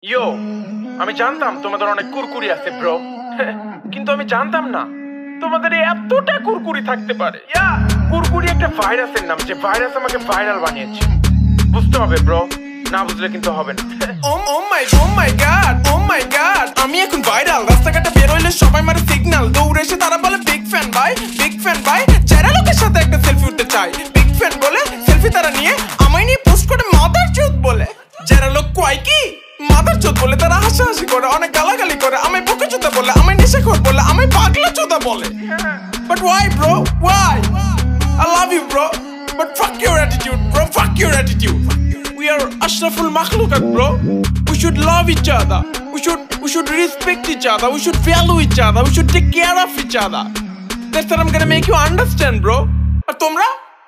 ইয়ো, আমি জানতাম তোমাদের অনেক কুরকুরি আছে ব্রো, কিন্তু আমি জানতাম না তোমাদের এতটা কুরকুরি থাকতে পারে। কুরকুরি একটা ভাইরাসের নাম, যে ভাইরাস আমাকে ভাইরাল বানিয়েছে। বুঝতে হবে ব্রো, না বুঝলে কিন্তু হবে না। ও মাই গড, আমি এখন ভাইরাল। রাস্তাঘাটে বের হইলে সবাই মারে সিগন্যাল, দৌড়ে এসে তারা বলে বিগ ফ্যান ভাই। যারা লোকের সাথে একটা সেলফি উঠতে চায়, বিগ ফ্যান বলে সেলফি তারা নিয়ে আমায় নিয়ে পোস্ট করে মাদার চোদ বলে। যারা লোক কয় কি মাদার চোদ বলে, তারা হাসাহাসি করে, অনেক গালাগালি করে, আমায় বোকা চোদা বলে, আমায় নেশাখোর বলে, আমায় পাগলা চোদা বলে। But why bro? Why? I love you bro, but fuck your attitude bro, fuck your attitude. We are ashraful makhluqat bro. We should love each other. We should respect each other. We should value each other. We should take care of each other. That's what I'm gonna make you understand bro. আর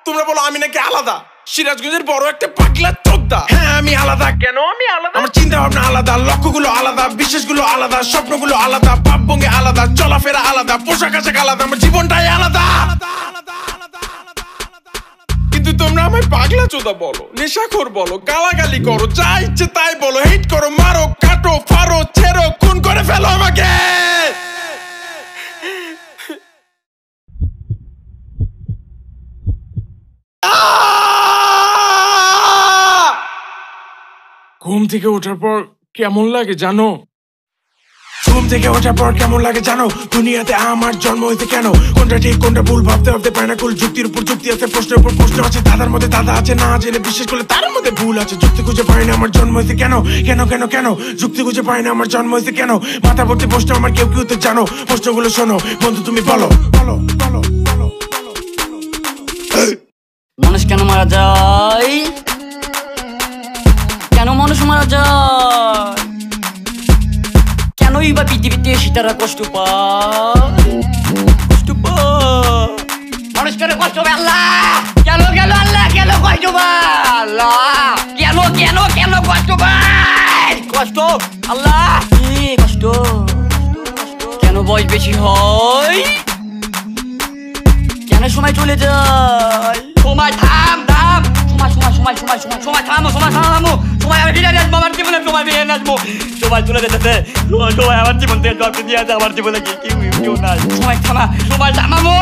তোমরা বলো আমি নাকি আলাদা, সিরাজগঞ্জের বড় একটা পাগলা চোদা। হ্যাঁ আমি আলাদা। কেন আমি আলাদা? আমার চিন্তা ভাবনা আলাদা, লক্ষ্যগুলো আলাদা, বিশ্বাসগুলো আলাদা, স্বপ্নগুলো আলাদা, ভাবভঙ্গি আলাদা, চলাফেরা আলাদা, পোশাক আশাক আলাদা, আমার জীবনটাই আলাদা। কিন্তু তোমরা আমায় পাগলা চোদা বলো, নেশাখোর বলো, গালাগালি করো, যা ইচ্ছে তাই বলো, হেট করো, মারো, কাটো, ফারো, ছেড়ো, খুন করে ফেলো আমাকে। ঘুম থেকে ওঠার পর কেমন লাগে জানো? দুনিয়াতে আমার জন্ম হয়েছে কেন? কোনটা ঠিক কোনটা ভুল ভাবতে ভাবতে পায় না কুল। যুক্তির উপর যুক্তি আছে, প্রশ্নের উপর প্রশ্ন আছে, দাদার মধ্যে দাদা আছে, না জেনে বিশ্বাস করলে তার মধ্যে ভুল আছে। যুক্তি খুঁজে পাই না আমার জন্ম হয়েছে কেন? কেন যুক্তি খুঁজে পাই না আমার জন্ম হয়েছে কেন? মাথা ভর্তি প্রশ্ন আমার, কেউ তো জানো প্রশ্নগুলো। শোনো বন্ধু তুমি বলো। মানুষ কেন মারা যায়? কেন মানুষ মারা যায়? কেনই বা পৃথিবীতে সীতারা কষ্ট পায়? মানুষ কেন কষ্ট পায়? আল্লাহ কেন আল্লাহ কেন কষ্ট পায়? আল্লাহ কেন কষ্ট পায়? কষ্ট আল্লাহ কি কষ্ট? কেন বয়স বেশি হয়? কেন সময় চলে যায়? সময় থাম সময় থামো, সময় আমি ফিরে আসবো, আমার জীবনে সময় ফিরে আসবো। সময় চলে যেতেছে, সময় আমার জীবন থেকে জব দিয়ে আছে, আমার জীবনে কেউ নাই। সময় থামামো।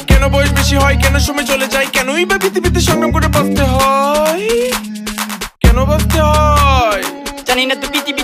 কেন বয়স বেশি হয়? কেন সময় চলে যায়? কেনই বা পৃথিবীতে সংগ্রাম করে বাঁচতে হয়? কেন বাঁচতে হয় জানি না তো। পৃথিবী